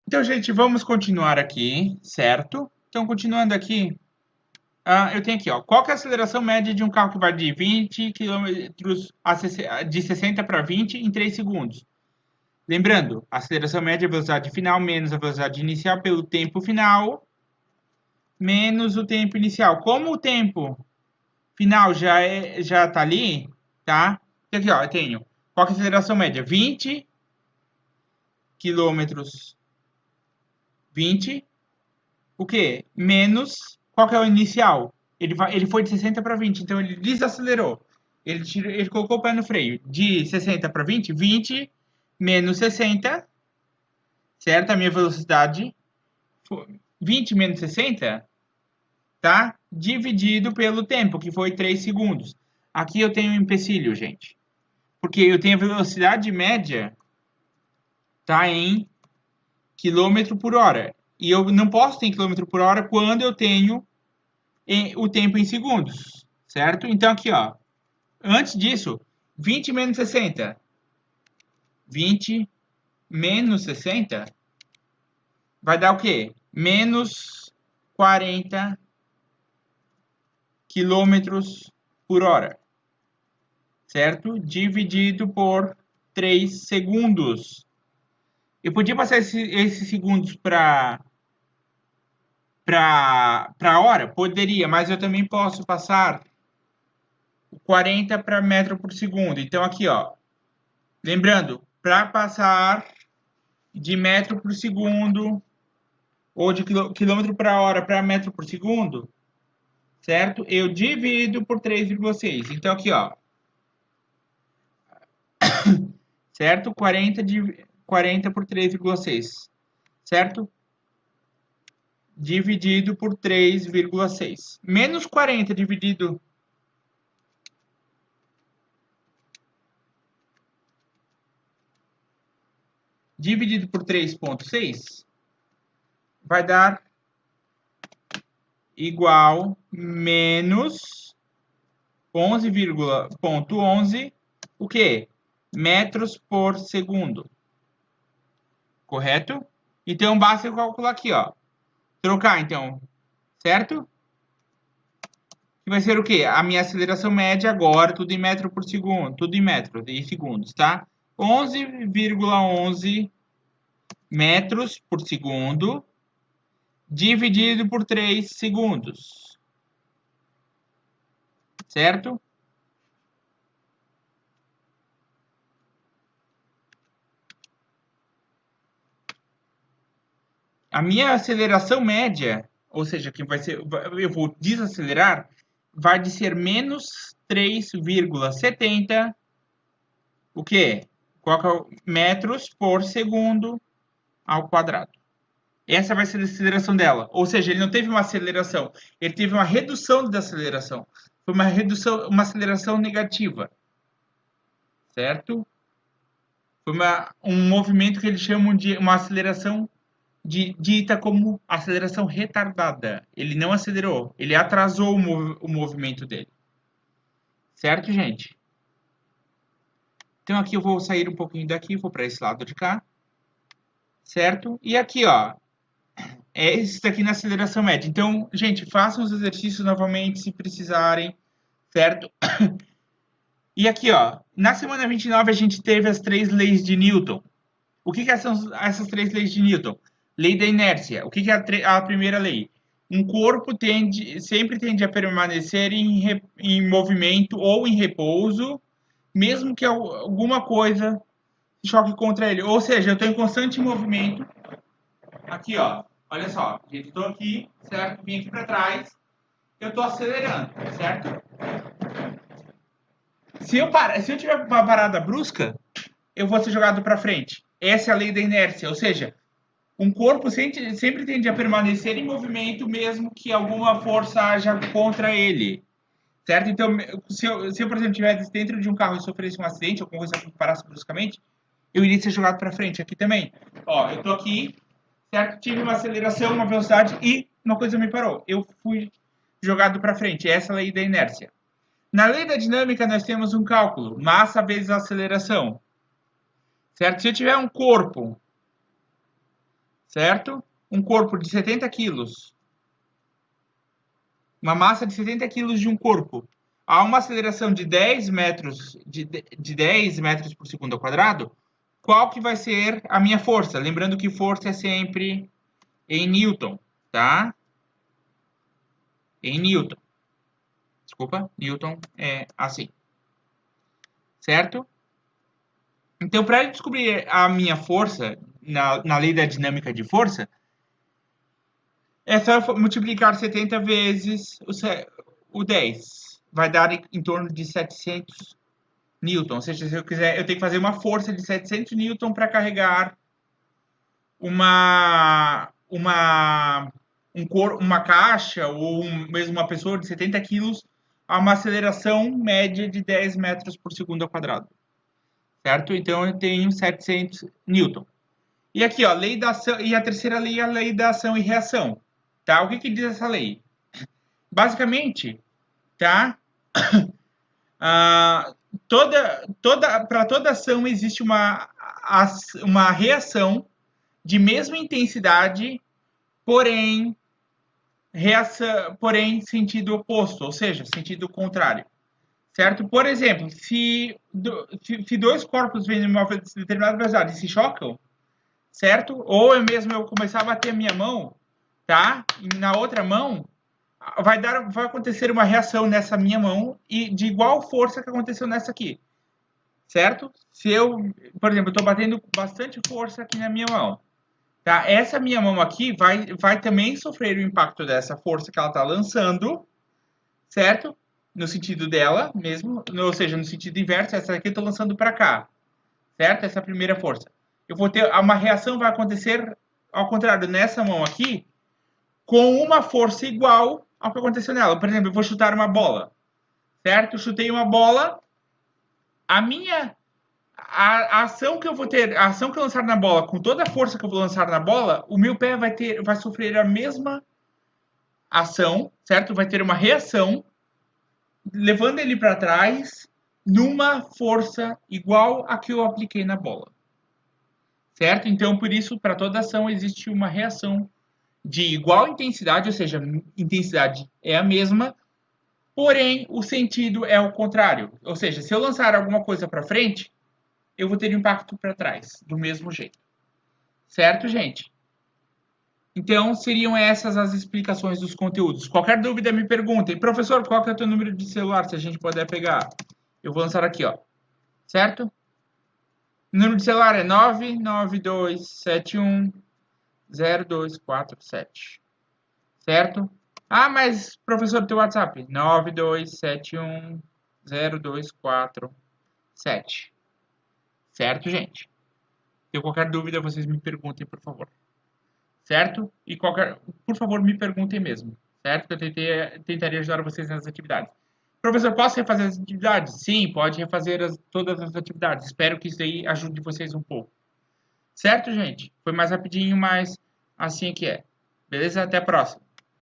Então, gente, vamos continuar aqui, certo? Então, continuando aqui, eu tenho aqui, ó. Qual que é a aceleração média de um carro que vai de 20 quilômetros de 60 para 20 em 3 segundos? Lembrando, a aceleração média é a velocidade final menos a velocidade inicial pelo tempo final menos o tempo inicial. Como o tempo final já tá ali, tá? Então, aqui, ó, eu tenho qual que é a aceleração média? 20 quilômetros 20 o quê? Menos qual que é o inicial? Ele foi de 60 para 20, então ele desacelerou. Ele colocou o pé no freio. De 60 para 20, 20 menos 60, certo? A minha velocidade, 20 menos 60, tá? Dividido pelo tempo, que foi 3 segundos. Aqui eu tenho um empecilho, gente. Porque eu tenho a velocidade média, tá? Em quilômetro por hora. E eu não posso ter em quilômetro por hora quando eu tenho o tempo em segundos, certo? Então aqui, ó, antes disso, 20 menos 60. 20 menos 60 vai dar o quê? Menos 40 quilômetros por hora, certo? Dividido por 3 segundos. Eu podia passar esses segundos para hora? Poderia, mas eu também posso passar 40 para metro por segundo. Então aqui, ó, lembrando, para passar de metro por segundo ou de quilômetro por hora para metro por segundo, certo? Eu divido por 3,6. Então aqui, ó, certo? 40 por 3,6, certo? Dividido por 3,6. Menos 40 dividido por 3,6 vai dar igual menos 11,11 o quê? Metros por segundo. Correto? Então basta eu calcular aqui, ó. Trocar, então, certo? Que vai ser o quê? A minha aceleração média agora, tudo em metro por segundo, tudo em metro, em segundos, tá? 11,11 metros por segundo dividido por 3 segundos, certo? A minha aceleração média, ou seja, que vai ser, eu vou desacelerar, vai de ser menos 3,70, o quê? Metros por segundo ao quadrado. Essa vai ser a aceleração dela. Ou seja, ele não teve uma aceleração, ele teve uma redução da aceleração. Foi uma redução, uma aceleração negativa, certo? Foi um movimento que eles chamam de uma aceleração dita como aceleração retardada. Ele não acelerou, ele atrasou o movimento dele. Certo, gente? Então aqui eu vou sair um pouquinho daqui, vou para esse lado de cá. Certo? E aqui, ó, é isso daqui na aceleração média. Então, gente, façam os exercícios novamente se precisarem, certo? E aqui, ó, na semana 29 a gente teve as 3 leis de Newton. O que, que são essas 3 leis de Newton? Lei da inércia. O que, que é a primeira lei? Um corpo sempre tende a permanecer em movimento ou em repouso, mesmo que alguma coisa choque contra ele. Ou seja, eu estou em constante movimento. Aqui, ó, olha só, gente, estou aqui, certo? Vim aqui para trás, eu estou acelerando, certo? Se eu tiver uma parada brusca, eu vou ser jogado para frente. Essa é a lei da inércia, ou seja, um corpo sempre tende a permanecer em movimento, mesmo que alguma força haja contra ele. Certo? Então, se eu, por exemplo, estivesse dentro de um carro e sofresse um acidente, ou alguma coisa que parasse bruscamente, eu iria ser jogado para frente. Aqui também. Ó, eu tô aqui, certo? Tive uma aceleração, uma velocidade e uma coisa me parou. Eu fui jogado para frente. Essa é a lei da inércia. Na lei da dinâmica, nós temos um cálculo: massa vezes aceleração. Certo? Se eu tiver um corpo, certo? Um corpo de 70 quilos, uma massa de 70 quilos de um corpo, a uma aceleração de 10 metros, de 10 metros por segundo ao quadrado, qual que vai ser a minha força? Lembrando que força é sempre em Newton, tá? Em Newton. Desculpa, Newton é assim, certo? Então, para descobrir a minha força na lei da dinâmica de força, é só multiplicar 70 vezes o 10. Vai dar em torno de 700 newton. Ou seja, se eu quiser, eu tenho que fazer uma força de 700 newton para carregar uma caixa ou mesmo uma pessoa de 70 quilos a uma aceleração média de 10 metros por segundo ao quadrado. Certo? Então, eu tenho 700 newton. E aqui, ó, lei da ação, e a terceira lei é a lei da ação e reação. Tá? O que, que diz essa lei? Basicamente, tá? Ah, para toda ação existe uma reação de mesma intensidade, porém, porém sentido oposto, ou seja, sentido contrário. Certo? Por exemplo, se dois corpos vêm em uma determinada velocidade e se chocam, certo? Ou eu começar a bater a minha mão, tá? E na outra mão, vai acontecer uma reação nessa minha mão e de igual força que aconteceu nessa aqui, certo? Se eu, por exemplo, estou batendo bastante força aqui na minha mão, tá? Essa minha mão aqui vai também sofrer o impacto dessa força que ela está lançando, certo? No sentido dela mesmo, ou seja, no sentido inverso, essa aqui eu estou lançando para cá, certo? Essa primeira força. Eu vou ter uma reação vai acontecer ao contrário nessa mão aqui, com uma força igual ao que aconteceu nela. Por exemplo, eu vou chutar uma bola, certo? Eu chutei uma bola, a ação que eu vou ter, a ação que eu lançar na bola, com toda a força que eu vou lançar na bola, o meu pé vai sofrer a mesma ação, certo? Vai ter uma reação, levando ele para trás, numa força igual a que eu apliquei na bola, certo? Então, por isso, para toda ação existe uma reação de igual intensidade, ou seja, a intensidade é a mesma, porém o sentido é o contrário. Ou seja, se eu lançar alguma coisa para frente, eu vou ter impacto para trás, do mesmo jeito. Certo, gente? Então, seriam essas as explicações dos conteúdos. Qualquer dúvida, me perguntem. Professor, qual que é o teu número de celular, se a gente puder pegar? Eu vou lançar aqui, ó. Certo? O número de celular é 992710247. Certo? Ah, mas, professor, teu WhatsApp? 927102447. Certo, gente? Se qualquer dúvida, vocês me perguntem, por favor. Certo? E por favor, me perguntem mesmo. Certo? Que eu tentaria ajudar vocês nas atividades. Professor, posso refazer as atividades? Sim, pode refazer todas as atividades. Espero que isso aí ajude vocês um pouco. Certo, gente? Foi mais rapidinho, mas assim que é. Beleza? Até a próxima.